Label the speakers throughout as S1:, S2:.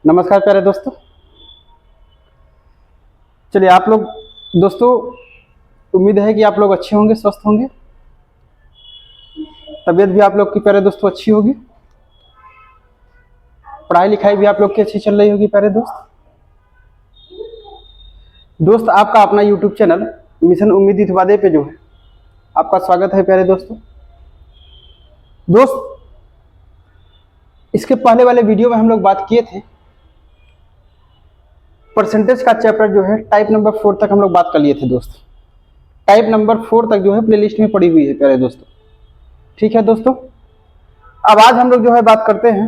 S1: नमस्कार प्यारे दोस्तों। चलिए आप लोग दोस्तों, उम्मीद है कि आप लोग अच्छे होंगे, स्वस्थ होंगे, तबीयत भी आप लोग की प्यारे दोस्तों अच्छी होगी, पढ़ाई लिखाई भी आप लोग की अच्छी चल रही होगी प्यारे दोस्त। आपका अपना यूट्यूब चैनल मिशन उम्मीद इत्वादे पे जो है आपका स्वागत है प्यारे दोस्तों। इसके पहले वाले वीडियो में हम लोग बात किए थे परसेंटेज का चैप्टर जो है टाइप नंबर 4 तक हम लोग बात कर लिए थे दोस्त। टाइप नंबर 4 तक जो है प्लेलिस्ट में पड़ी हुई है प्यारे दोस्तों। ठीक है दोस्तों, अब आज हम लोग जो है बात करते हैं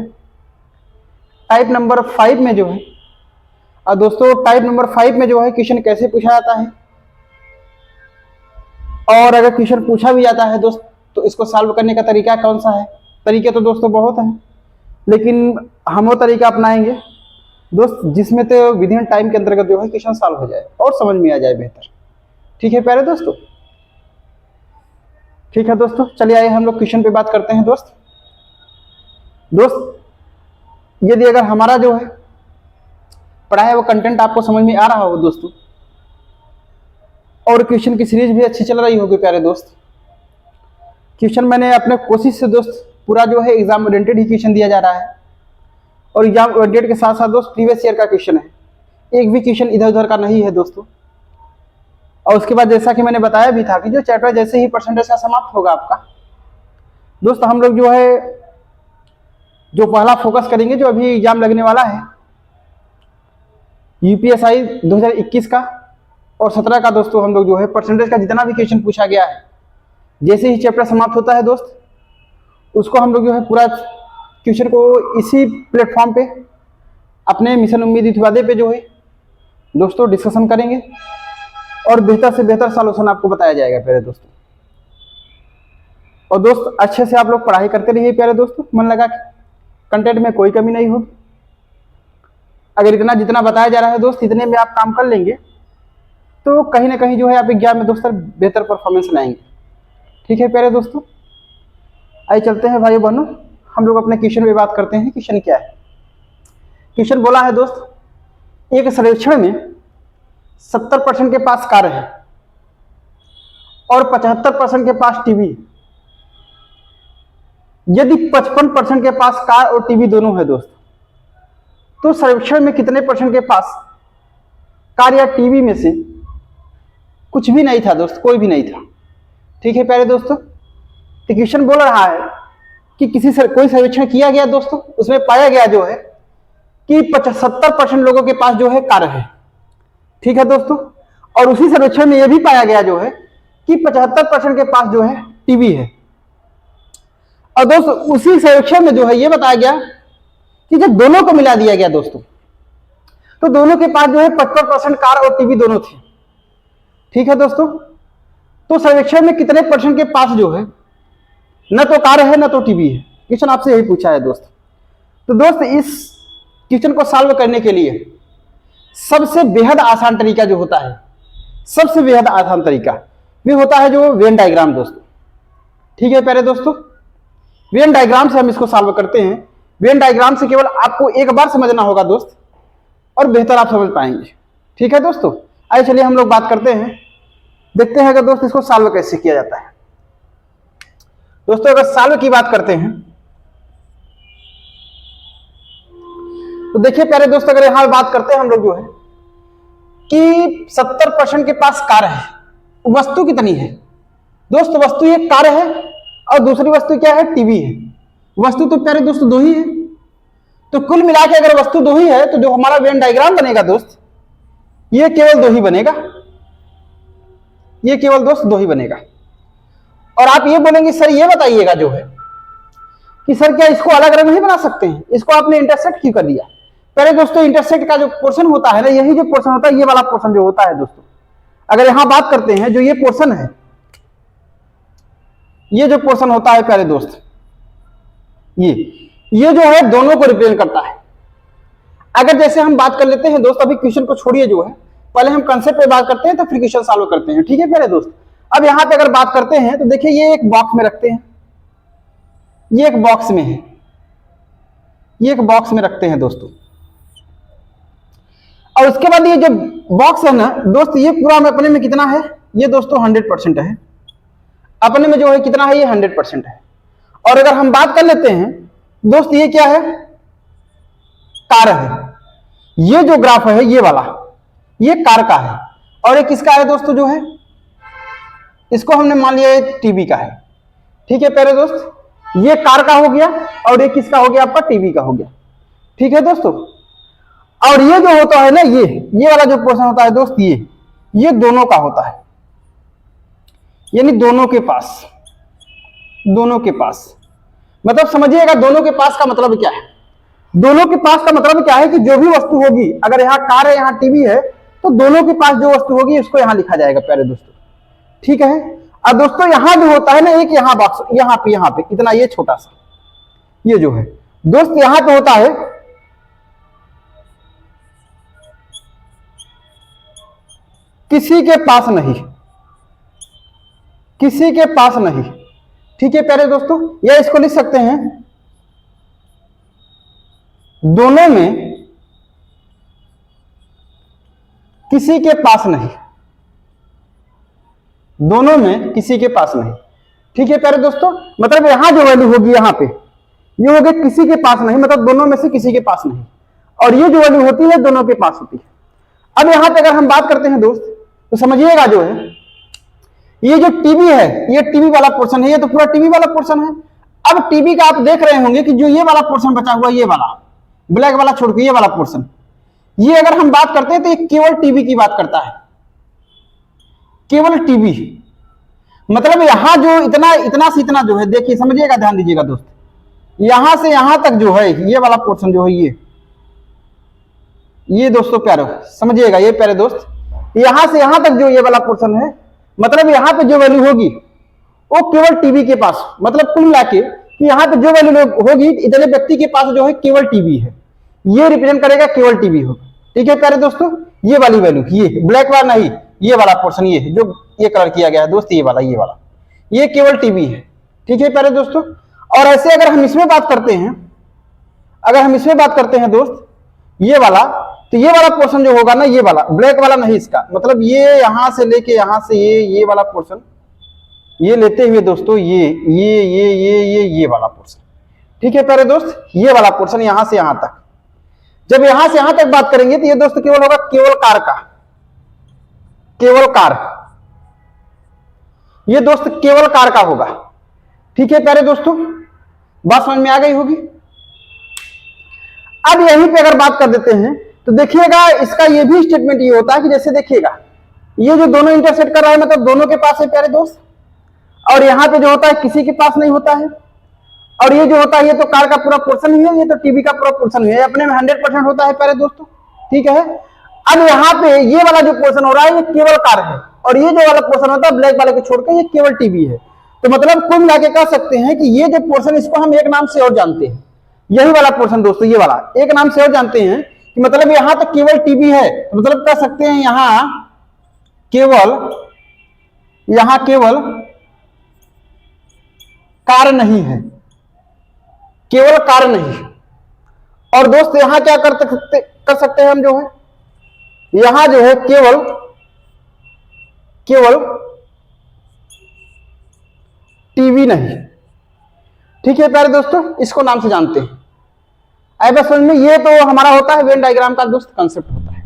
S1: टाइप नंबर 5 में जो है। और दोस्तों टाइप नंबर 5 में जो है क्वेश्चन कैसे पूछा जाता है, और अगर क्वेश्चन पूछा भी जाता है दोस्त तो इसको सॉल्व करने का तरीका कौन सा है। तरीके तो दोस्तों बहुत हैं, लेकिन हम वो तरीका अपनाएंगे दोस्त जिसमें तो विद इन टाइम के अंतर्गत जो है क्वेश्चन सॉल्व हो जाए और समझ में आ जाए बेहतर। ठीक है प्यारे दोस्तों। ठीक है दोस्तों, चलिए आइए हम लोग क्वेश्चन पे बात करते हैं दोस्त। यदि अगर हमारा जो है पढ़ाया वो कंटेंट आपको समझ में आ रहा हो दोस्तों, और क्वेश्चन की सीरीज भी अच्छी चल रही होगी प्यारे दोस्त। क्वेश्चन मैंने अपने कोशिश से दोस्त पूरा जो है एग्जाम ओरिएंटेड ही क्वेश्चन दिया जा रहा है, और एग्जाम ओरिएंटेड के साथ साथ दोस्त प्रीवियस ईयर का क्वेश्चन है, एक भी क्वेश्चन इधर उधर का नहीं है दोस्तों। और उसके बाद जैसा कि मैंने बताया भी था कि जो चैप्टर जैसे ही परसेंटेज का समाप्त होगा आपका दोस्त, हम लोग जो है जो पहला फोकस करेंगे जो अभी एग्जाम लगने वाला है यूपीएसआई 2021 का और 17 का दोस्तों, हम लोग जो है परसेंटेज का जितना भी क्वेश्चन पूछा गया है जैसे ही चैप्टर समाप्त होता है दोस्त, उसको हम लोग जो है पूरा क्वेश्चन को इसी प्लेटफॉर्म पे अपने मिशन उम्मीद इत्वादे पे जो है दोस्तों डिस्कशन करेंगे, और बेहतर से बेहतर सॉल्यूशन आपको बताया जाएगा प्यारे दोस्तों। और दोस्त अच्छे से आप लोग पढ़ाई करते रहिए प्यारे दोस्तों, मन लगा के, कंटेंट में कोई कमी नहीं होगी। अगर इतना जितना बताया जा रहा है दोस्त इतने में आप काम कर लेंगे तो कहीं ना कहीं जो है आप एग्जाम में दोस्तों बेहतर परफॉर्मेंस लाएंगे। ठीक है प्यारे दोस्तों, आइए चलते हैं भाई बहनों, हम लोग अपने क्वेश्चन पे बात करते हैं। क्वेश्चन क्या है? क्वेश्चन बोला है दोस्त, एक सर्वेक्षण में 70% के पास कार है और 75% के पास टीवी। यदि 55% के पास कार और टीवी दोनों है दोस्त, तो सर्वेक्षण में कितने परसेंट के पास कार या टीवी में से कुछ भी नहीं था दोस्त, कोई भी नहीं था। ठीक है प्यारे दोस्तों, तो क्वेश्चन बोल रहा है कि कोई सर्वेक्षण किया गया दोस्तों, उसमें पाया गया जो है कि 70% लोगों के पास जो है कार है। ठीक है दोस्तों, और उसी सर्वेक्षण में यह भी पाया गया जो है कि 75% के पास जो है टीवी है। और दोस्तों उसी सर्वेक्षण में जो है यह बताया गया कि जब दोनों को मिला दिया गया दोस्तों, तो दोनों के पास जो है 55% कार और टीवी दोनों थे। ठीक है दोस्तों, तो सर्वेक्षण में कितने परसेंट के पास जो है न तो कार है न तो टीवी है। क्वेश्चन आपसे यही पूछा है दोस्त। तो दोस्त इस क्वेश्चन को सॉल्व करने के लिए सबसे बेहद आसान तरीका जो होता है, सबसे बेहद आसान तरीका भी होता है जो वेन डायग्राम दोस्तों। ठीक है प्यारे दोस्तों, वेन डायग्राम से हम इसको सॉल्व करते हैं। वेन डायग्राम से केवल आपको एक बार समझना होगा दोस्त, और बेहतर आप समझ पाएंगे। ठीक है दोस्तों, आइए चलिए हम लोग बात करते हैं, देखते हैं अगर दोस्त इसको सॉल्व कैसे किया जाता है। दोस्तों अगर सॉल्व की बात करते हैं तो देखिए प्यारे दोस्त, अगर यहां बात करते हैं हम लोग जो है कि 70% के पास कार है, वस्तु कितनी है दोस्त? वस्तु एक कार है और दूसरी वस्तु क्या है? टीवी है। वस्तु तो प्यारे दोस्त दो ही है, तो कुल मिला के अगर वस्तु दो ही है तो जो हमारा वेन डायग्राम बनेगा दोस्त ये केवल दो ही बनेगा, ये केवल दोस्त दो ही बनेगा। और आप ये बोलेंगे सर ये बताइएगा जो है कि सर क्या इसको अलग अलग नहीं बना सकते हैं, इसको आपने इंटरसेक्ट क्यों कर दिया? पहले दोस्तों इंटरसेक्ट का जो पोर्शन होता है ना, यही जो पोर्शन होता है, ये वाला पोर्शन जो होता है दोस्तों, अगर यहां बात करते हैं जो ये पोर्शन है, ये जो पोर्शन होता है प्यारे दोस्त, ये जो है दोनों को रिप्रेजेंट करता है। अगर जैसे हम बात कर लेते हैं दोस्त, अभी क्वेश्चन को छोड़िए जो है, पहले हम कंसेप्ट पे बात करते हैं तो फिर क्वेश्चन सॉल्व करते हैं। ठीक है प्यारे दोस्त, अब यहां पे अगर बात करते हैं तो देखिए ये एक बॉक्स में रखते हैं, ये एक बॉक्स में है, ये एक बॉक्स में रखते हैं दोस्तों। और उसके बाद ये जो बॉक्स है ना दोस्त, ये पूरा में अपने में कितना है, ये दोस्तों 100% है। अपने में जो है कितना है, ये 100% है। और अगर हम बात कर लेते हैं दोस्त, ये क्या है, कार है। ये जो ग्राफ है ये वाला, ये कार का है। और ये किसका है दोस्तों, जो है इसको हमने मान लिया ये टीवी का है। ठीक है प्यारे दोस्त, ये कार का हो गया और ये किसका हो गया, आपका टीवी का हो गया। ठीक है दोस्तों, और ये जो होता है ना, ये वाला जो पोर्शन होता है दोस्त, ये दोनों का होता है, यानी दोनों के पास, दोनों के पास। मतलब समझिएगा दोनों के पास का मतलब क्या है। दोनों के पास का मतलब क्या है कि जो भी वस्तु होगी, अगर यहाँ कार है यहाँ टीवी है, तो दोनों के पास जो वस्तु होगी उसको यहाँ लिखा जाएगा प्यारे दोस्तों। ठीक है, अब दोस्तों यहां जो होता है ना, एक यहाँ बॉक्स, यहाँ पे इतना, ये छोटा सा, ये जो है दोस्त यहां पे होता है किसी के पास नहीं, किसी के पास नहीं। ठीक है प्यारे दोस्तों, या इसको लिख सकते हैं दोनों में किसी के पास नहीं, दोनों में किसी के पास नहीं। ठीक है प्यारे दोस्तों, मतलब यहां जो वैल्यू होगी, यहां पे ये हो गया किसी के पास नहीं, मतलब दोनों में से किसी के पास नहीं। और ये जो वैल्यू होती है दोनों के पास होती है। अब यहां पे अगर हम बात करते हैं दोस्त, तो समझिएगा जो है ये जो टीवी है, ये टीवी वाला पोर्शन है, ये तो पूरा टीवी वाला पोर्शन है। अब टीवी का आप देख रहे होंगे कि जो ये वाला पोर्शन बचा हुआ, ये वाला ब्लैक वाला छोड़ के ये वाला पोर्शन, ये अगर हम बात करते हैं तो ये केवल टीवी की बात करता है, केवल टीवी। मतलब यहां जो इतना से इतना जो है, देखिए समझिएगा, ध्यान दीजिएगा दोस्त, यहां से यहां तक जो है ये वाला पोर्शन जो है, ये दोस्तों प्यारे समझिएगा, ये प्यारे दोस्त, यहां से यहां तक जो ये वाला पोर्शन है, मतलब यहां पे जो वैल्यू होगी वो केवल टीवी के पास, मतलब कुल मिला के कि यहां पे जो वैल्यू होगी इतने व्यक्ति के पास जो है केवल टीवी है, ये रिप्रेजेंट करेगा केवल टीवी होगा। ठीक है प्यारे दोस्तों, ये वाली वैल्यू, ये ब्लैक वाला नहीं, ये वाला पोर्शन, ये जो ये कलर किया गया है दोस्त, ये वाला ये केवल टीवी है। ठीक है प्यारे दोस्तों, और ऐसे अगर हम इसमें बात करते हैं, अगर हम इसमें बात करते हैं दोस्त, ये वाला, तो ये वाला पोर्शन जो होगा ना, ये वाला ब्लैक वाला नहीं, इसका मतलब ये यहां से लेके यहां से ये वाला पोर्शन, ये लेते हुए दोस्तों ये वाला पोर्शन। ठीक है प्यारे दोस्त, ये वाला पोर्शन यहां से यहां तक, जब यहां से यहां तक बात करेंगे तो ये दोस्त केवल होगा केवल कार का, केवल कार, ये दोस्त केवल कार का होगा। ठीक है प्यारे दोस्तों, बात समझ में आ गई होगी। अब यहीं पे अगर बात कर देते हैं तो देखिएगा, इसका ये भी स्टेटमेंट ये होता है कि जैसे देखिएगा, ये जो दोनों इंटरसेक्ट कर रहा है, मतलब दोनों के पास है प्यारे दोस्त, और यहां पे जो होता है किसी के पास नहीं होता है। और ये जो होता है ये तो कार का पूरा पोर्शन ही है, ये तो टीवी का पूरा पोर्शन ही है, अपने में 100% होता है प्यारे दोस्तों। ठीक है, अब यहाँ पे ये वाला जो पोर्शन हो रहा है ये केवल कार है, और ये जो वाला पोर्शन होता है ब्लैक वाले को छोड़कर ये केवल टीवी है। तो मतलब कुल मिला के कह सकते हैं कि ये जो पोर्शन, इसको हम एक नाम से और जानते हैं, यही वाला पोर्शन दोस्तों, ये वाला एक नाम से और जानते हैं कि मतलब यहां तो केवल टीवी है, तो मतलब कह सकते हैं यहां केवल कार नहीं है, केवल कार नहीं। और दोस्त यहां क्या कर सकते हैं हम, जो है यहां जो है केवल टीवी नहीं। ठीक है प्यारे दोस्तों, इसको नाम से जानते हैं। आई बस समझ में, ये तो हमारा होता है वेन डायग्राम का दोस्त कंसेप्ट होता है,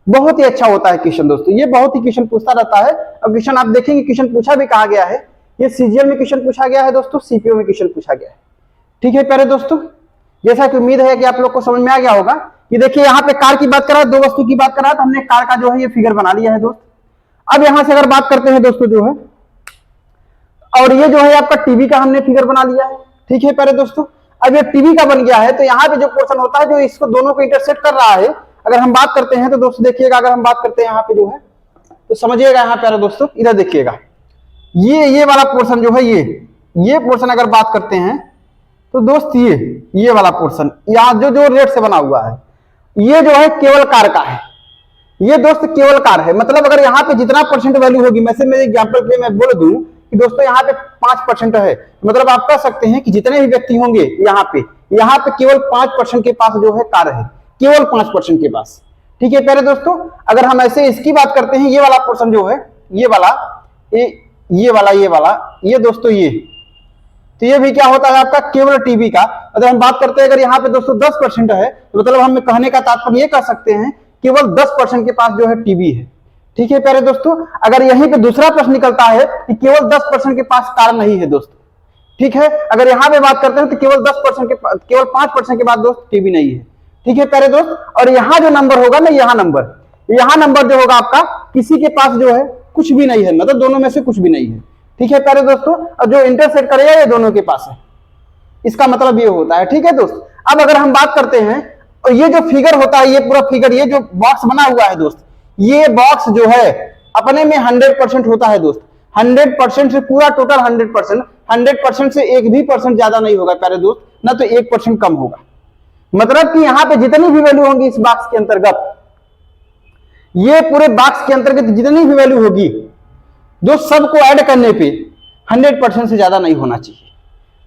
S1: बहुत ही अच्छा होता है क्वेश्चन दोस्तों, ये बहुत ही क्वेश्चन पूछता रहता है। और क्वेश्चन आप देखेंगे, क्वेश्चन पूछा भी कहा गया है, ये सीजीएल में क्वेश्चन पूछा गया है दोस्तों, सीपीओ में क्वेश्चन पूछा गया है। ठीक है प्यारे दोस्तों, जैसा कि उम्मीद है कि आप लोग को समझ में आ गया होगा कि देखिए यहाँ पे कार की बात करा, दो वस्तु की बात करा, तो हमने कार का जो है ये फिगर बना लिया है दोस्त। अब यहां से अगर बात करते हैं दोस्तों जो है, और ये जो है आपका टीवी का हमने फिगर बना लिया है। ठीक है प्यारे दोस्तों, अब ये टीवी का बन गया है, तो यहाँ पे जो पोर्शन होता है जो इसको दोनों को इंटरसेक्ट कर रहा है, अगर हम बात करते हैं तो दोस्तों देखिएगा, अगर हम बात करते हैं यहाँ पे जो है, तो समझिएगा यहाँ प्यारे दोस्तों, इधर देखिएगा, ये वाला पोर्शन जो है, ये पोर्शन अगर बात करते हैं तो दोस्त ये वाला पोर्शन यहाँ जो रेड से बना हुआ है, ये जो है केवल कार का है, ये दोस्त केवल कार है। मतलब अगर यहाँ पे जितना परसेंट वैल्यू होगी, मैं से मेरे एग्जांपल के लिए मैं बोल दूं कि दोस्तों यहाँ पे 5% है, मतलब आप कह सकते हैं कि जितने भी व्यक्ति होंगे यहाँ पे केवल 5% के पास जो है कार है, केवल 5% के पास। ठीक है प्यारे दोस्तों, अगर हम ऐसे इसकी बात करते हैं, ये वाला पोर्शन जो है, ये वाला, ये दोस्तों ये, तो ये भी क्या होता है आपका केवल टीवी का। अगर हम बात करते हैं, अगर यहाँ पे दोस्तों 10% है, तो मतलब हम कहने का तात्पर्य ये कह सकते हैं केवल 10% के पास जो है टीवी है। ठीक है प्यारे दोस्तों, अगर यहीं पे दूसरा प्रश्न निकलता है कि केवल 10% के पास कार नहीं है दोस्तों। ठीक है, अगर यहाँ पे बात करते हैं तो केवल 10% के, केवल 5% के बाद दोस्त टीवी नहीं है। ठीक है प्यारे दोस्त, और यहाँ जो नंबर होगा ना, यहाँ नंबर जो होगा आपका, किसी के पास जो है कुछ भी नहीं है, मतलब दोनों में से कुछ भी नहीं है। ठीक है प्यारे दोस्तों, और जो इंटरसेक्ट करेगा ये दोनों के पास है, इसका मतलब ये होता है। ठीक है दोस्त, अब अगर हम बात करते हैं, और ये जो फिगर होता है, ये पूरा फिगर, ये जो बॉक्स बना हुआ है दोस्त, ये बॉक्स जो है अपने में 100% होता है दोस्त। 100% से पूरा टोटल 100% से एक भी परसेंट ज्यादा नहीं होगा प्यारे दोस्त, ना तो 1% कम होगा। मतलब कि यहां पे जितनी भी वैल्यू होगी इस बॉक्स के अंतर्गत, ये पूरे बॉक्स के अंतर्गत जितनी भी वैल्यू होगी, जो सबको ऐड करने पे 100% से ज्यादा नहीं होना चाहिए।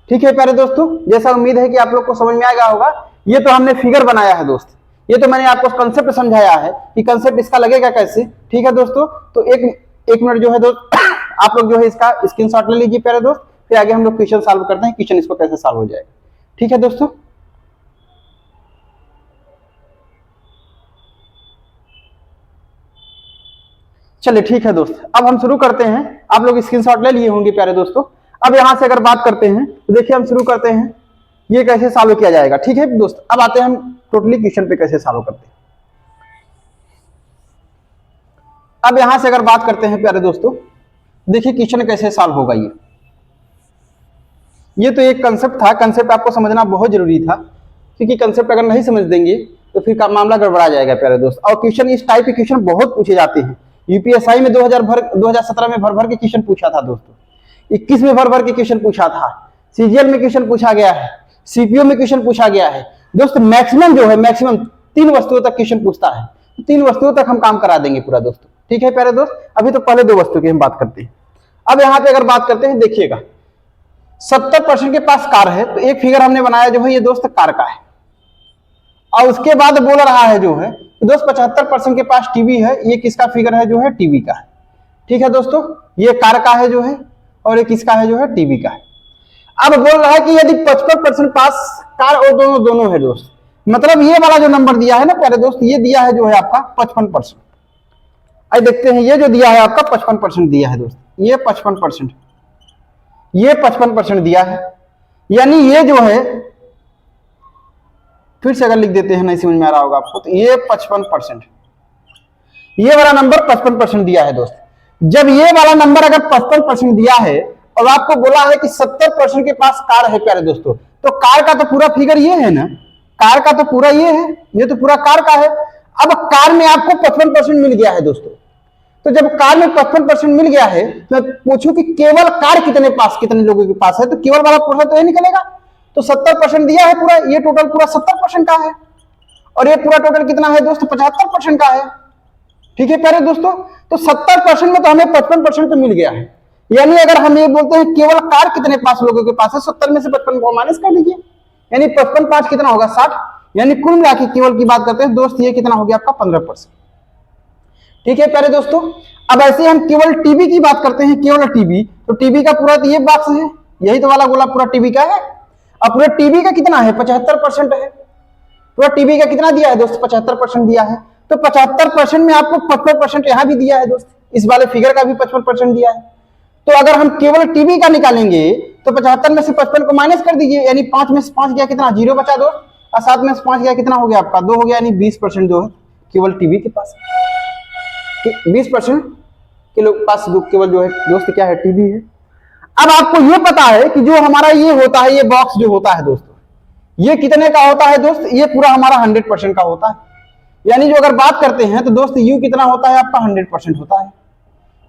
S1: ठीक है प्यारे दोस्तों, जैसा उम्मीद है कि आप लोग को समझ में आ गया होगा। ये तो हमने फिगर बनाया है दोस्त, ये तो मैंने आपको कंसेप्ट समझाया है कि कंसेप्ट इसका लगेगा कैसे। ठीक है दोस्तों, तो एक मिनट जो है दोस्त आप लोग जो है इसका स्क्रीनशॉट ले लीजिए प्यारे दोस्त, फिर आगे हम लोग क्वेश्चन सॉल्व करते हैं, क्वेश्चन इसको कैसे सॉल्व हो जाएगा। ठीक है दोस्तों, चलिए ठीक है दोस्त, अब हम शुरू करते हैं। आप लोग स्क्रीनशॉट ले लिए होंगे प्यारे दोस्तों। अब यहां से अगर बात करते हैं तो देखिए हम शुरू करते हैं, ये कैसे सॉल्व किया जाएगा। ठीक है दोस्त, अब आते हैं हम टोटली क्वेश्चन पे कैसे सॉल्व करते हैं। अब यहां से अगर बात करते हैं प्यारे दोस्तों, देखिए क्वेश्चन कैसे सॉल्व होगा। ये तो एक कंसेप्ट था, कंसेप्ट आपको समझना बहुत जरूरी था, क्योंकि कंसेप्ट अगर नहीं समझ देंगे तो फिर का मामला गड़बड़ा जाएगा प्यारे दोस्त। और क्वेश्चन इस टाइप के क्वेश्चन बहुत पूछे जाते हैं। यूपीएसआई में 2017 में भर के क्वेश्चन पूछा था दोस्तों, 21 में भर के क्वेश्चन पूछा था, सीजीएल में क्वेश्चन पूछा गया है, सीपीओ में क्वेश्चन पूछा गया है दोस्त। मैक्सिमम जो है, मैक्सिमम 3 वस्तुओं तक क्वेश्चन पूछता है, 3 वस्तुओं तक हम काम करा देंगे पूरा दोस्तों। ठीक है प्यारे दोस्त, अभी तो पहले 2 वस्तु की हम बात करते हैं। अब यहाँ पे अगर बात करते हैं, देखिएगा 70% के पास कार है, तो एक फिगर हमने बनाया जो है ये दोस्त कार का है, और उसके बाद बोल रहा है जो है दोस्त 75% के पास टीवी है। ये किसका फिगर है जो है, टीवी का है। ठीक है दोस्तों, ये कार का है जो है, और ये किसका है जो है, टीवी का है। अब बोल रहा है कि यदि 55% पास कार और दोनों है दोस्त, मतलब ये वाला जो नंबर दिया है ना प्यारे दोस्त, ये दिया है जो है आपका 55%। आइए देखते हैं, ये जो दिया है आपका 55% दिया है दोस्त, ये 55%, ये 55% दिया है। यानी ये जो है, फिर से अगर लिख देते हैं, नहीं समझ में आ रहा होगा आपको, तो ये 55%, ये वाला नंबर 55% दिया है दोस्त। जब ये वाला नंबर अगर 55% दिया है और आपको बोला है कि 70% के पास कार है प्यारे दोस्तों, तो कार का तो पूरा फिगर ये है ना, कार का तो पूरा ये है, ये तो पूरा कार का है। अब कार में आपको 55% मिल गया है दोस्तों, तो जब कार में 55% मिल गया है, तो पूछूं कि केवल कार कितने लोगों के पास है, तो केवल वाला पोर्शन तो ये निकलेगा। तो 70% दिया है पूरा, ये टोटल पूरा 70% का है, और ये पूरा टोटल कितना है दोस्त, 75% का है। ठीक है प्यारे दोस्तों, तो 70% में तो हमें 55% तो मिल गया है। यानी अगर हम ये बोलते हैं केवल कार कितने पास लोगों के पास है, 70 में से 55 को माइनस कर दीजिए, यानी 55 5 कितना होगा, 60। यानी कुल मिला के केवल की बात करते हैं दोस्त, ये कितना हो गया आपका 15%। ठीक है प्यारे दोस्तों, अब ऐसे हम केवल टीवी की बात करते हैं, केवल टीवी, तो टीवी का पूरा तो ये बॉक्स है, यही तो वाला गोला पूरा टीवी का है। अब पूरा टीवी का कितना है, 75% है। पूरा टीवी का कितना दिया है दोस्त, 75% दिया है। तो 75% में आपको 55% यहां भी दिया है दोस्त, इस वाले फिगर का भी 55% दिया है। तो अगर हम केवल टीवी का निकालेंगे तो 75 में से 55 को माइनस कर दीजिए, यानी 5 में से 5 गया कितना, 0 बचा दोस्त, और 7 में से 5 गया कितना हो गया आपका, 2 हो गया, यानी 20% जो है केवल टीवी के पास है। 20% के लोग पास केवल जो है दोस्त क्या है, टीवी है। अब आपको ये पता है कि जो हमारा ये होता है, ये बॉक्स जो होता है दोस्तों, ये कितने का होता है दोस्त, ये पूरा हमारा 100% का होता है। यानी जो अगर बात करते हैं तो दोस्त यू कितना होता है आपका, 100% होता है।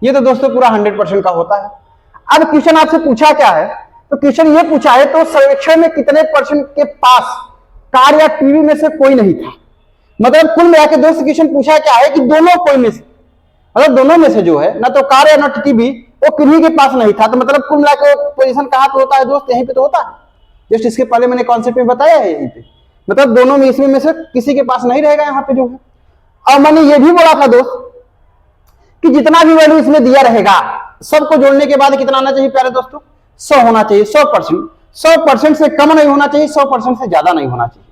S1: ये तो दोस्तों पूरा 100% का होता है। अब क्वेश्चन आपसे पूछा क्या है, तो क्वेश्चन ये पूछा है तो सर्वेक्षण में कितने परसेंट के पास कार या टीवी में से कोई नहीं था। मतलब कुल मिला के दोस्त क्वेश्चन पूछा क्या है कि दोनों कोई में से, मतलब दोनों में से जो है ना तो कार या ना टीवी, वो किन्हीं के पास नहीं था। तो मतलब कुल मिला के पोजीशन कहां पे होता है दोस्त, यहीं पे तो होता है। जस्ट इसके पहले मैंने कॉन्सेप्ट में बताया है, यहीं पे मतलब दोनों में इसमें में से किसी के पास नहीं रहेगा यहाँ पे जो है। और मैंने ये भी बोला था दोस्त कि जितना भी वैल्यू इसमें दिया रहेगा सबको जोड़ने के बाद कितना आना चाहिए प्यारे दोस्तों, 100 होना चाहिए, 100%। 100% से कम नहीं होना चाहिए, 100% से ज्यादा नहीं होना चाहिए,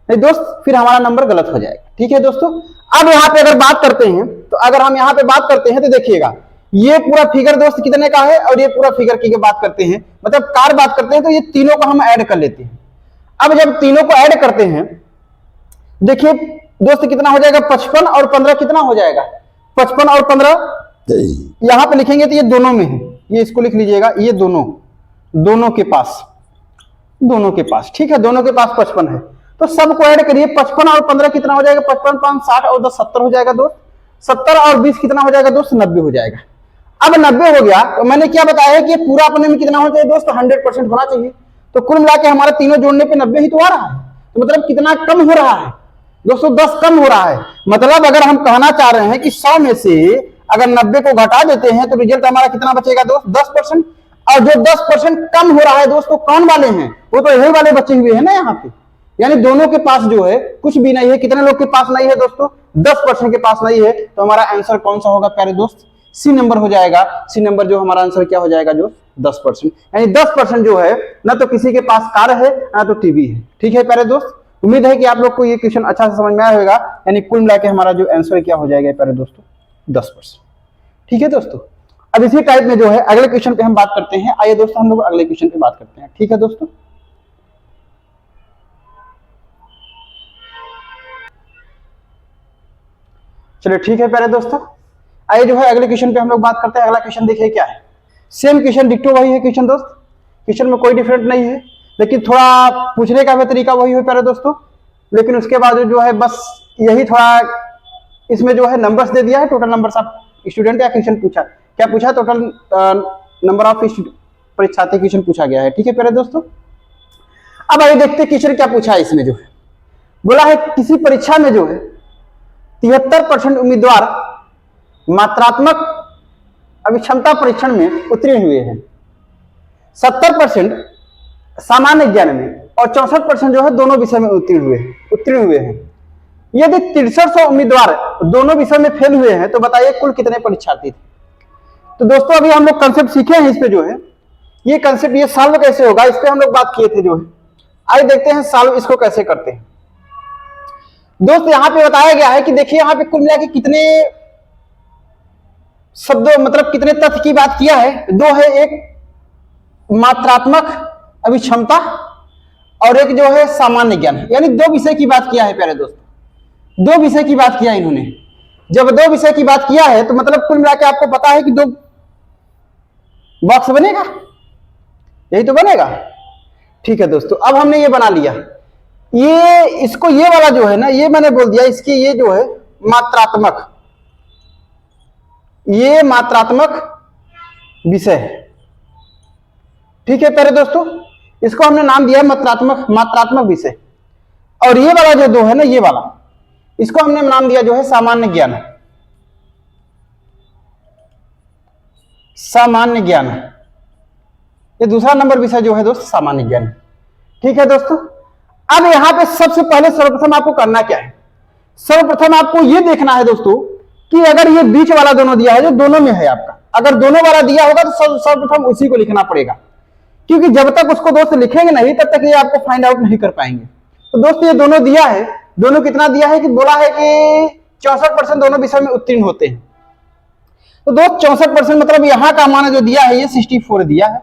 S1: नहीं दोस्त फिर हमारा नंबर गलत हो जाएगा। ठीक है दोस्तों, अब यहाँ पे अगर बात करते हैं तो अगर हम यहाँ पे बात करते हैं तो देखिएगा ये पूरा फिगर दोस्त कितने का है और ये पूरा फिगर की बात करते हैं, मतलब कार बात करते हैं तो ये तीनों को हम ऐड कर लेते हैं। अब जब तीनों को ऐड करते हैं देखिए दोस्त कितना हो जाएगा, 55 और 15 कितना हो जाएगा, 55 और 15 यहां पे लिखेंगे तो ये दोनों में है, ये इसको लिख लीजिएगा, ये दोनों के पास ठीक है, दोनों के पास 55 है तो सबको ऐड करिए। 55 और 15 कितना हो जाएगा, 55 5 60 और 10 70 हो जाएगा दोस्त, 70 और 20 कितना हो जाएगा दोस्त, 90 हो जाएगा। अब 90 हो गया तो मैंने क्या बताया कि पूरा अपने में कितना होना चाहिए दोस्त, 100% होना चाहिए। तो कुल मिला के हमारा तीनों जोड़ने पे 90 ही तो आ रहा है, तो मतलब कितना कम हो रहा है दोस्तों, 10 कम हो रहा है। मतलब अगर हम कहना चाह रहे हैं कि 100 में से अगर 90 को घटा देते हैं तो रिजल्ट हमारा कितना बचेगा दोस्त, 10%। और जो 10% कम हो रहा है दोस्तों कौन वाले हैं, वो तो यही वाले बचे हुए हैं ना यहाँ पे, यानी दोनों के पास जो है कुछ भी नहीं है। कितने लोग के पास नहीं है दोस्तों, 10% के पास नहीं है। तो हमारा आंसर कौन सा होगा प्यारे दोस्त, सी नंबर हो जाएगा। सी नंबर जो हमारा आंसर क्या हो जाएगा जो 10%, यानी 10% जो है ना तो किसी के पास कार है ना तो टीवी है। ठीक है प्यारे दोस्त, उम्मीद है कि आप लोग को ये क्वेश्चन अच्छा से समझ में आया होगा, यानी कुल मिला के हमारा जो आंसर क्या हो जाएगा प्यारे दोस्तों 10%। ठीक है दोस्तों, अब इसी टाइप में जो है अगले क्वेश्चन पे हम बात करते हैं। आइए दोस्तों हम लोग अगले क्वेश्चन पे बात करते हैं। ठीक है दोस्तों, चलिए ठीक है प्यारे दोस्तों, आइए जो है अगले क्वेश्चन पे हम लोग बात करते हैं। अगला क्वेश्चन देखिए क्या है, सेम क्वेश्चन डिक्टो वही है क्वेश्चन दोस्त, क्वेश्चन में कोई डिफरेंट नहीं है, लेकिन थोड़ा पूछने का भी तरीका वही है प्यारे दोस्तों। लेकिन उसके बाद जो है बस यही थोड़ा इसमें जो है नंबर्स दे दिया है, टोटल नंबर्स ऑफ स्टूडेंट या क्वेश्चन पूछा, क्या पूछा, टोटल नंबर ऑफ परीक्षार्थी क्वेश्चन पूछा गया है। ठीक है प्यारे दोस्तों, अब आइए देखते क्वेश्चन क्या पूछा है। इसमें जो है बोला है किसी परीक्षा में जो है 73% उम्मीदवार मात्रात्मक अभिक्षमता परीक्षण में उत्तीर्ण हुए हैं, 70% सामान्य ज्ञान में और 64% जो है दोनों विषय में उत्तीर्ण हुए हैं। यदि 6300 उम्मीदवार दोनों विषय में फेल हुए हैं तो बताइए कुल कितने परीक्षार्थी थे। तो दोस्तों अभी हम लोग कंसेप्ट सीखे हैं, इस पे जो है ये कंसेप्ट ये सॉल्व कैसे होगा इस पे हम लोग बात किए थे जो है। आइए देखते हैं सॉल्व इसको कैसे करते हैं। दोस्त यहाँ पे बताया गया है कि देखिए यहाँ पे कुल मिला के कितने शब्दों मतलब कितने तथ्य की बात किया है, दो है, एक मात्रात्मक अभिक्षमता और एक जो है सामान्य ज्ञान, यानी दो विषय की बात किया है प्यारे दोस्तों, दो विषय की बात किया इन्होंने। जब दो विषय की बात किया है तो मतलब कुल मिला के आपको पता है कि दो बॉक्स बनेगा, यही तो बनेगा। ठीक है दोस्तों, अब हमने ये बना लिया, ये इसको ये वाला जो है ना ये मैंने बोल दिया इसकी ये जो है मात्रात्मक, ये मात्रात्मक विषय है। ठीक है प्यारे दोस्तों, इसको हमने नाम दिया मात्रात्मक विषय। और ये वाला जो दो है ना ये वाला, इसको हमने नाम दिया जो है सामान्य ज्ञान, सामान्य ज्ञान। ये दूसरा नंबर विषय जो है दोस्त सामान्य ज्ञान। ठीक है दोस्तों, अब यहां पे सबसे पहले सर्वप्रथम आपको करना क्या है, सर्वप्रथम आपको यह देखना है दोस्तों कि अगर ये बीच वाला दोनों दिया है जो दोनों में है आपका, अगर दोनों वाला दिया होगा तो सर्वप्रथम उसी को लिखना पड़ेगा, क्योंकि जब तक उसको दोस्त लिखेंगे नहीं तब तक ये आपको फाइंड आउट नहीं कर पाएंगे। तो दोस्त ये दोनों दिया है, दोनों कितना दिया है कि बोला है कि 64% दोनों विषय में उत्तीर्ण होते हैं। तो दोस्त 64% मतलब यहां का मान जो दिया है ये 64 दिया है,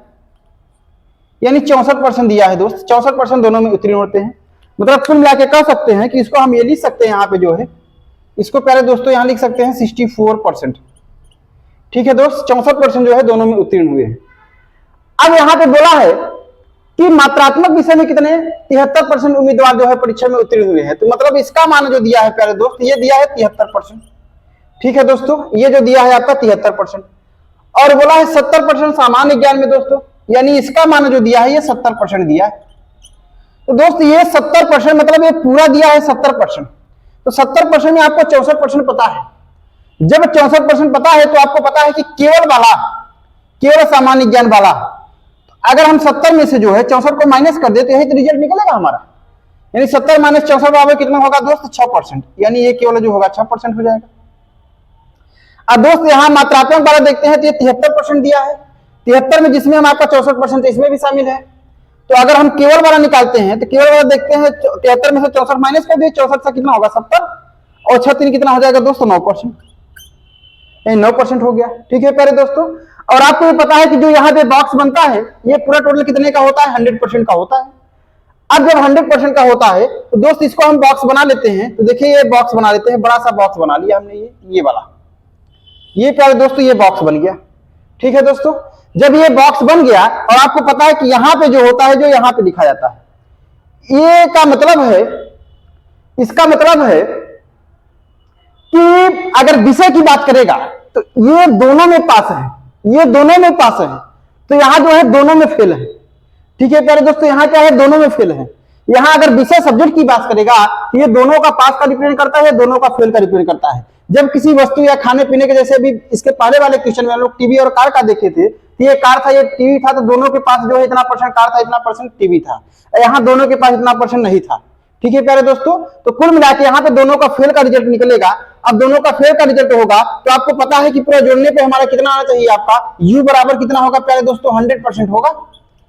S1: यानी 64% दिया है दोस्त, 64% दोनों में उत्तीर्ण होते हैं। मतलब कुल मिला के कह सकते हैं कि इसको हम ये लिख सकते हैं यहाँ पे जो है, इसको प्यारे दोस्तों यहाँ लिख सकते हैं 64%। ठीक है दोस्त, 64% जो है दोनों में उत्तीर्ण हुए हैं। अब यहाँ पे बोला है कि मात्रात्मक विषय में कितने 73% उम्मीदवार जो है परीक्षा में उत्तीर्ण हुए हैं। तो मतलब इसका मान जो दिया है प्यारे दोस्त ये दिया है 73%। ठीक है दोस्तों, ये जो दिया है आपका 73%, और बोला है 70% सामान्य ज्ञान में दोस्तों, यानी इसका मान जो दिया है ये 70% दिया है। तो दोस्त ये 70% मतलब ये पूरा दिया है 70%, तो 70% में आपको 64% पता है। जब 64% पता है तो आपको पता है कि केवल सामान्य ज्ञान वाला, अगर हम 70 में से जो है 64 को माइनस कर दे तो यही तो रिजल्ट निकलेगा हमारा, यानी 70 माइनस 64 बराबर कितना होगा दोस्त 6%, यानी ये केवल जो होगा 6% हो जाएगा। अब दोस्त यहाँ मात्रात्मक वाला देखते हैं तो ये 73% दिया है, 73 में जिसमें हम आपका 64% इसमें भी शामिल है। तो अगर हम केवल वाला निकालते हैं तो केवल वाला देखते हैं 73 में से 64 माइनस कर दिए, 64 से कितना होगा 70 और 36 कितना हो जाएगा दोस्तों 9%, यानी 9% हो गया। ठीक है प्यारे दोस्तों, और आपको ये पता है कि जो यहाँ पे बॉक्स बनता है ये पूरा टोटल कितने का होता है 100% का होता है। अब जब 100% का होता है तो दोस्त इसको हम बॉक्स बना लेते हैं। तो देखिए ये बॉक्स बना लेते हैं, बड़ा सा बॉक्स बना लिया हमने, ये वाला, ये प्यारे दोस्तों ये बॉक्स बन गया। ठीक है दोस्तों, जब ये बॉक्स बन गया और आपको पता है कि यहां पे जो होता है जो यहां पे लिखा जाता है, ये का मतलब है, इसका मतलब है कि अगर विषय की बात करेगा तो ये दोनों में पास है, ये दोनों में पास है, तो यहां जो है दोनों में फेल है। ठीक है प्यारे दोस्तों, यहां क्या है दोनों में फेल है। यहां अगर विषय सब्जेक्ट की बात करेगा तो ये दोनों का पास का रिप्रेजेंट करता है, दोनों का फेल का रिप्रेजेंट करता है। जब किसी वस्तु या खाने पीने के, जैसे अभी इसके पहले वाले क्वेश्चन में हम लोग टीवी और कार का देखे थे, तो ये कार था ये टीवी था, तो दोनों के पास जो है इतना परसेंट कार था, इतना परसेंट टीवी था, यहाँ दोनों के पास इतना परसेंट नहीं था। ठीक है प्यारे दोस्तों, तो कुल मिला के यहाँ पे दोनों का फेल का रिजल्ट निकलेगा। अब दोनों का फेल का रिजल्ट होगा तो आपको पता है कि पूरा जोड़ने पे हमारा कितना आना चाहिए, आपका u बराबर कितना होगा प्यारे दोस्तों 100% होगा,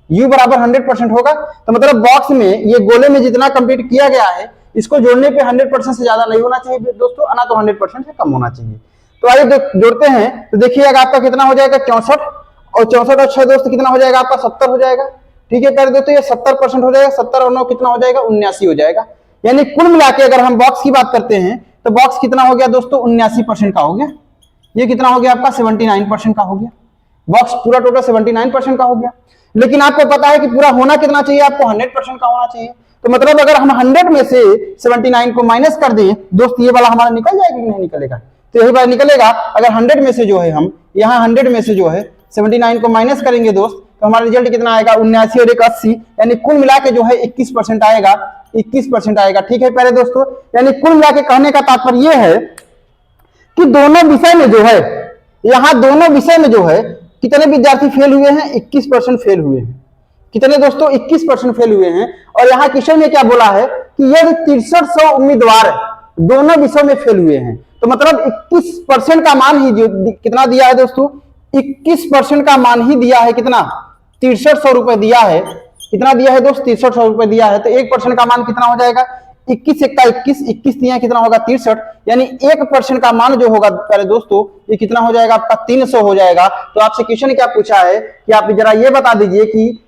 S1: u बराबर 100% होगा। तो मतलब बॉक्स में ये गोले में जितना कंप्लीट किया गया है इसको जोड़ने पे 100% से ज्यादा नहीं होना चाहिए दोस्तों, ना तो 100% से कम होना चाहिए। तो आइए जोड़ते हैं, तो देखिएगा आपका कितना हो जाएगा 64 और 64 और 6 दोस्त कितना हो जाएगा आपका 70 हो जाएगा। ठीक है प्यारे दोस्तों, ये 70% हो जाएगा, 70 और 9 कितना हो जाएगा 79 हो जाएगा। यानी कुल मिला के अगर हम बॉक्स की बात करते हैं तो बॉक्स कितना हो गया दोस्तों 79% का हो गया। ये कितना हो गया आपका 79% का हो गया, बॉक्स पूरा टोटल 79% का हो गया। लेकिन आपको पता है कि पूरा होना कितना चाहिए, आपको 100% का होना चाहिए। तो मतलब अगर हम 100 में से 79 को माइनस कर दें दोस्त, ये वाला हमारा निकल जाएगा कि नहीं निकलेगा, तो यही बात निकलेगा। अगर 100 में से जो है हम यहाँ 100 में से जो है 79 को माइनस करेंगे दोस्त, तो हमारा रिजल्ट कितना आएगा 79 और 80, यानी कुल मिला के जो है 21% आएगा, 21% आएगा। ठीक है प्यारे दोस्तों, यानी कुल मिला के कहने का तात्पर्य यह है कि दोनों विषय में जो है, यहाँ दोनों विषय में जो है कितने विद्यार्थी फेल हुए हैं 21% फेल हुए हैं। कितने दोस्तों 21% फेल हुए हैं। और यहाँ क्वेश्चन में क्या बोला है कि यदि 6300 उम्मीदवार दोनों विषयों में फेल हुए हैं, तो मतलब 21% का मान ही कितना दिया है दोस्तों, 21% का मान ही दिया है, कितना 6300 रुपए दिया है। कितना दिया है दोस्त 6300 रुपए दिया है, तो 1% का मान कितना हो जाएगा 21 का 21, 21 दिया कितना होगा 63, यानी 1% का मान जो होगा पहले दोस्तों ये कितना हो जाएगा आपका 300 हो जाएगा। तो आपसे क्वेश्चन क्या पूछा है कि आप जरा ये बता दीजिए कि,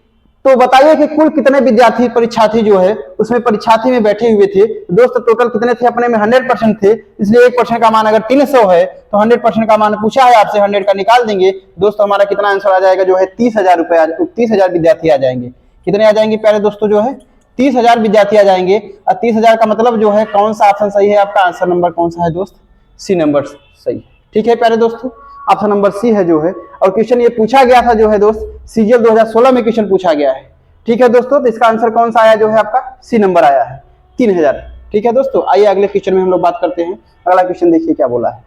S1: तो बताइए कि कुल कितने विद्यार्थी परीक्षार्थी जो है उसमें परीक्षार्थी में बैठे हुए थे दोस्त, टोटल कितने थे, अपने में 100% थे, इसलिए 1% का मान अगर 300 है तो 100% का मान पूछा है आपसे, 100 का निकाल देंगे दोस्त, हमारा कितना आंसर आ जाएगा जो है 30,000 रुपए, 30,000 विद्यार्थी आ जाएंगे। कितने आ जाएंगे प्यारे दोस्तों जो है 30,000 विद्यार्थी आ जाएंगे। और 30,000 का मतलब जो है कौन सा ऑप्शन सही है आपका, आंसर नंबर कौन सा है दोस्त, सी नंबर सही। ठीक है प्यारे दोस्तों, ऑप्शन नंबर सी है जो है। और क्वेश्चन ये पूछा गया था जो है दोस्त सीजीएल 2016 में क्वेश्चन पूछा गया है। ठीक है दोस्तों, तो इसका आंसर कौन सा आया जो है आपका सी नंबर आया है 3000। ठीक है दोस्तों, आइए अगले क्वेश्चन में हम लोग बात करते हैं। अगला क्वेश्चन देखिए क्या बोला है।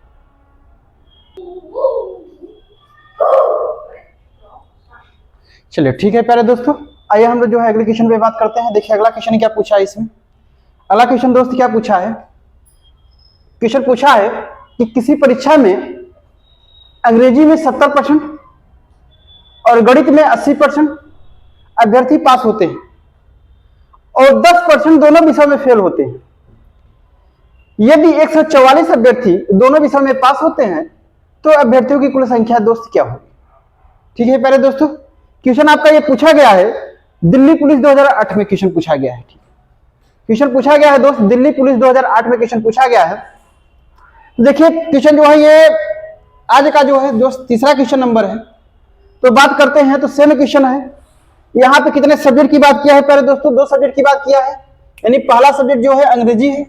S1: चलिए ठीक है प्यारे दोस्तों, आइए हम लोग जो है अगले क्वेश्चन पे बात करते हैं। देखिए अगला क्वेश्चन क्या पूछा है इसमें। अगला क्वेश्चन दोस्त क्या पूछा है, क्वेश्चन पूछा है कि किसी परीक्षा में अंग्रेजी में 70% और गणित में 80% अभ्यर्थी पास होते हैं और 10% दोनों विषयों में फेल होते हैं। यदि 144 अभ्यर्थी दोनों विषयों में पास होते हैं तो अभ्यर्थियों की कुल संख्या दोस्त क्या होगी। ठीक है प्यारे दोस्तों, क्वेश्चन आपका ये पूछा गया है, दिल्ली पुलिस 2008 में क्वेश्चन पूछा गया है। ठीक, क्वेश्चन पूछा गया है दोस्त, दिल्ली पुलिस 2008 में क्वेश्चन पूछा गया है। देखिए क्वेश्चन जो है ये आज का जो है दोस्त तीसरा क्वेश्चन नंबर है। तो बात करते हैं तो सेम क्वेश्चन है। यहाँ पे कितने सब्जेक्ट की बात किया है प्यारे दोस्तों, 2 सब्जेक्ट की बात किया है, यानी पहला सब्जेक्ट जो है अंग्रेजी है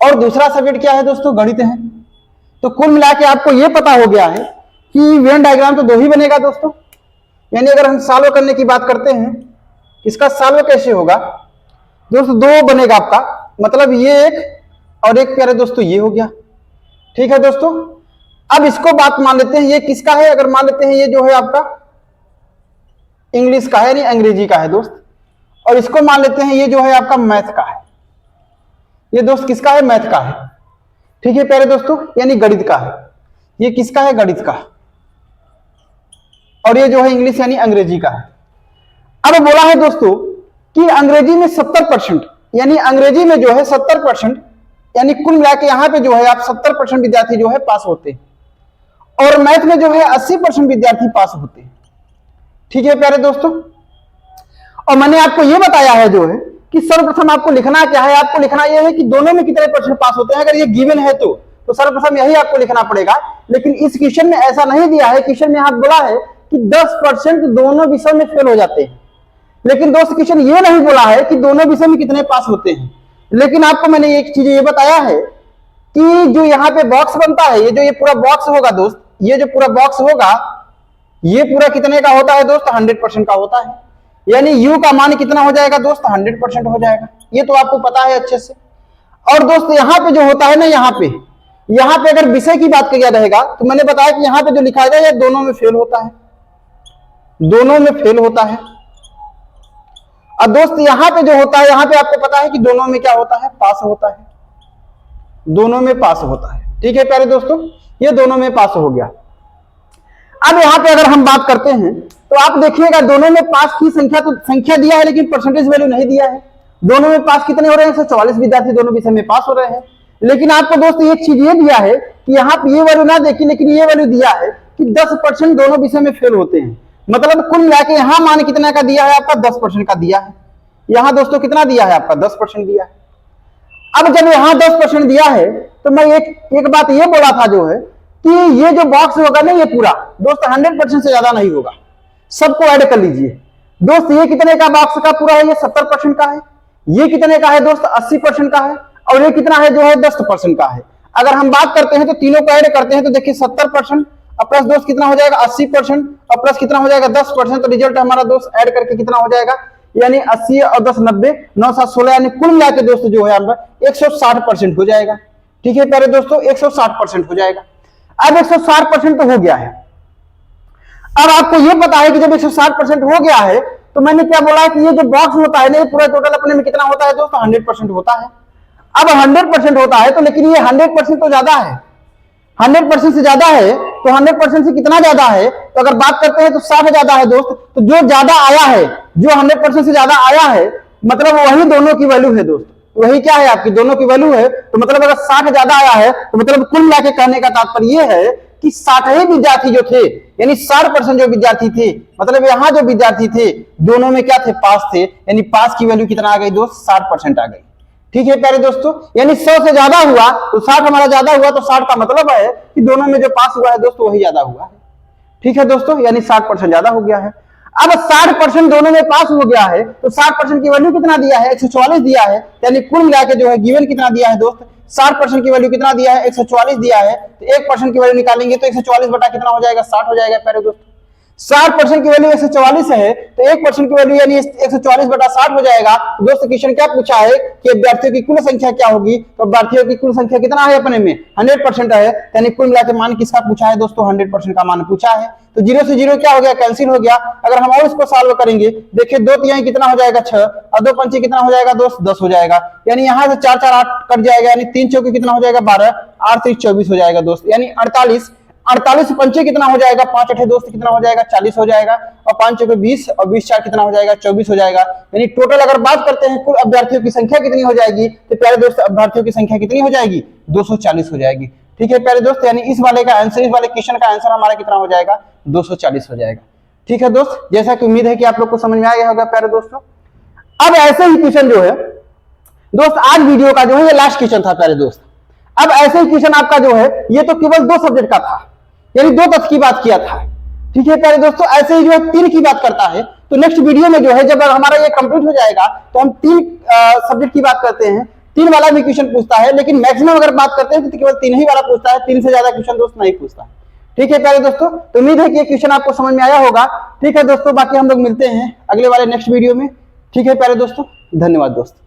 S1: और दूसरा सब्जेक्ट क्या है दोस्तों गणित है। तो कुल मिला के आपको ये पता हो गया है कि वेन डायग्राम तो 2 ही बनेगा दोस्तों, यानी अगर हम सॉल्व करने की बात करते हैं इसका सॉल्व कैसे होगा दोस्तों, 2 बनेगा आपका, मतलब ये एक और एक प्यारे दोस्तों ये हो गया। ठीक है दोस्तों, अब इसको बात मान लेते हैं ये किसका है, अगर मान लेते हैं ये जो है आपका इंग्लिश का है यानी अंग्रेजी का है दोस्त, और इसको मान लेते हैं ये जो है आपका मैथ का है। ये दोस्त किसका है? मैथ का है। ठीक है प्यारे दोस्तों, यानी गणित का है। ये किसका है? गणित का। और ये जो है इंग्लिश यानी अंग्रेजी का है। अब बोला है दोस्तों कि अंग्रेजी में 70%, यानी अंग्रेजी में जो है 70%, यानी कुल मिला के यहां पे जो है आप 70% विद्यार्थी जो है पास होते हैं, और मैथ में जो है 80% विद्यार्थी पास होते हैं। ठीक है प्यारे दोस्तों, और मैंने आपको यह बताया है जो है कि सर्वप्रथम आपको लिखना क्या है? आपको लिखना यह है कि दोनों में कितने परसेंट पास होते हैं। अगर ये गिवन है तो सर्वप्रथम यही आपको लिखना पड़ेगा। लेकिन इस क्वेश्चन में ऐसा नहीं दिया है। क्वेश्चन में यहाँ बोला है कि 10% दोनों विषयों में फेल हो जाते हैं। लेकिन दोस्त क्वेश्चन ये नहीं बोला है कि दोनों विषय में कितने पास होते हैं। लेकिन आपको मैंने एक चीज ये बताया है कि जो यहाँ पे बॉक्स बनता है, ये जो ये पूरा बॉक्स होगा दोस्त, ये जो पूरा बॉक्स होगा ये पूरा कितने का होता है दोस्त? 100% का होता है। यानी u का मान कितना हो जाएगा दोस्त? 100% हो जाएगा। ये तो आपको पता है अच्छे से। और दोस्त यहाँ पे जो होता है ना, यहाँ पे अगर विषय की बात किया रहेगा तो मैंने बताया कि यहाँ पे जो लिखा है ये दोनों में फेल होता है, दोनों में फेल होता है। और दोस्त यहाँ पे जो होता है, यहाँ पे आपको पता है कि दोनों में क्या होता है? पास होता है, दोनों में पास होता है। ठीक है प्यारे दोस्तों, ये दोनों में पास हो गया। अब यहाँ पे अगर हम बात करते हैं तो आप देखिएगा दोनों में पास की संख्या, तो संख्या दिया है लेकिन परसेंटेज वैल्यू नहीं दिया है। दोनों में पास कितने हो रहे हैं? 144 विद्यार्थी दोनों विषय में पास हो रहे हैं। लेकिन आपको दोस्त एक चीज ये दिया है कि यहाँ पे ये वैल्यू ना देखिए, लेकिन ये वैल्यू दिया है कि 10% दोनों विषय में फेल होते हैं। मतलब कुल मिला के यहाँ मान कितना का दिया है? आपका 10% का दिया है। यहाँ दोस्तों कितना दिया है? आपका 10% दिया है। अब जब यहाँ 10% दिया है तो मैं एक बात ये बोला था जो है कि ये जो बॉक्स होगा ना, ये पूरा दोस्त 100% से ज्यादा नहीं होगा। सबको ऐड कर लीजिए दोस्त। ये कितने का बॉक्स का पूरा है? ये 70% का है। ये कितने का है दोस्त? 80% का है। और ये कितना है जो है? 10% का है। अगर हम बात करते हैं तो तीनों को ऐड करते हैं तो देखिए 70% और प्लस दोस्त कितना हो जाएगा? 80% और प्लस कितना हो जाएगा? 10%। तो रिजल्ट हमारा दोस्त ऐड करके कितना हो जाएगा? यानी 80 और 10 90, 9 7 16, यानी कुल मिला के दोस्तों जो है हमारा 160% हो जाएगा। ठीक है प्यारे दोस्तों, 160% हो जाएगा। अब 160% तो हो गया है। अब आपको ये पता है कि जब 160% हो गया है तो मैंने क्या बोला है कि ये जो बॉक्स होता है ना, ये पूरा टोटल अपने में कितना होता है दोस्तों? 100% होता है। अब 100% होता है तो लेकिन ये 100% तो ज्यादा है। 100% से ज्यादा है तो 100% से कितना ज्यादा है? तो अगर बात करते हैं तो 60 ज्यादा है दोस्त। तो जो ज्यादा आया है, जो 100% से ज्यादा आया है, मतलब वही दोनों की वैल्यू है दोस्त। वही क्या है? आपकी दोनों की वैल्यू है। तो मतलब अगर 60 ज्यादा आया है तो मतलब कुल मिला के कहने का तात्पर्य यह है कि 60 ही विद्यार्थी जो थे, यानी 60% जो विद्यार्थी थे, मतलब यहाँ जो विद्यार्थी थे दोनों में क्या थे? पास थे। यानी पास की वैल्यू कितना आ गई दोस्त? 60% आ गई। ठीक है प्यारे दोस्तों, यानी 100 से ज्यादा हुआ तो 60 हमारा ज्यादा हुआ, तो 60 का मतलब है कि दोनों में जो पास हुआ है दोस्तों वही ज्यादा हुआ है। ठीक है दोस्तों, यानी 60% ज्यादा हो गया है। अब 60% दोनों में पास हो गया है तो 60% की वैल्यू कितना दिया है? 144 दिया है। यानी कुल मिला के जो है गिवन कितना दिया है दोस्त? 60% की वैल्यू कितना दिया है? 144 दिया है। तो 1% की वैल्यू निकालेंगे तो 144 बटा कितना हो जाएगा? 60 हो जाएगा प्यारे दोस्तों। 60% की वैल्यू 144 है तो 1% की वैल्यू यानी 144 बटा 60 हो जाएगा। दोस्तों क्वेश्चन क्या पूछा है कि अभ्यर्थियों की कुल संख्या क्या होगी? तो अभ्यर्थियों की कुल संख्या कितना है अपने में? 100% है। यानी कुल मिला के मान किसका पूछा है दोस्तों? 100% का मान पूछा है। तो 0 से 0 क्या हो गया? कैंसिल हो गया। अगर हम और इसको सॉल्व करेंगे, देखिए 2 तिहाई कितना हो जाएगा? 6 और 2 पंचे कितना हो जाएगा दोस्त? 10 हो जाएगा। यानी यहाँ से 4 4 8 कट जाएगा, यानी 3 चौके कितना हो जाएगा? 12, 8 3 24 हो जाएगा दोस्त, यानी 48। 48 पंचे कितना हो जाएगा? 5 8 दोस्त कितना हो जाएगा? 40 हो जाएगा। और 5 चौके 20 और 20 4 कितना हो जाएगा? 24 हो जाएगा। यानी टोटल अगर बात करते हैं कुल अभ्यर्थियों की संख्या कितनी हो जाएगी? तो प्यारे दोस्त अभ्यर्थियों की संख्या कितनी हो जाएगी? 240 हो जाएगी। ठीक है प्यारे दोस्त, यानी इस वाले का आंसर, इस वाले क्वेश्चन का आंसर हमारा कितना हो जाएगा? 240 हो जाएगा। ठीक है दोस्त, जैसा कि उम्मीद है कि आप लोग को समझ में आ गया होगा प्यारे दोस्तों। अब ऐसे ही क्वेश्चन जो है दोस्त, आज वीडियो का जो है ये लास्ट क्वेश्चन था प्यारे दोस्त। अब ऐसे ही क्वेश्चन आपका जो है ये तो केवल 2 सब्जेक्ट का था, यानी 2 तथ्य की बात किया था। ठीक है प्यारे दोस्तों, ऐसे ही जो है 3 की बात करता है। तो नेक्स्ट वीडियो में जो है जब हमारा ये कंप्लीट हो जाएगा तो हम 3 सब्जेक्ट की बात करते हैं। 3 वाला भी क्वेश्चन पूछता है, लेकिन मैक्सिमम अगर बात करते हैं तो केवल 3 ही वाला पूछता है, 3 से ज्यादा क्वेश्चन दोस्त नहीं पूछता। ठीक है प्यारे दोस्तों, तो उम्मीद है कि ये क्वेश्चन आपको समझ में आया होगा। ठीक है दोस्तों, बाकी हम लोग मिलते हैं अगले वाले नेक्स्ट वीडियो में। ठीक है प्यारे दोस्तों, धन्यवाद दोस्तों।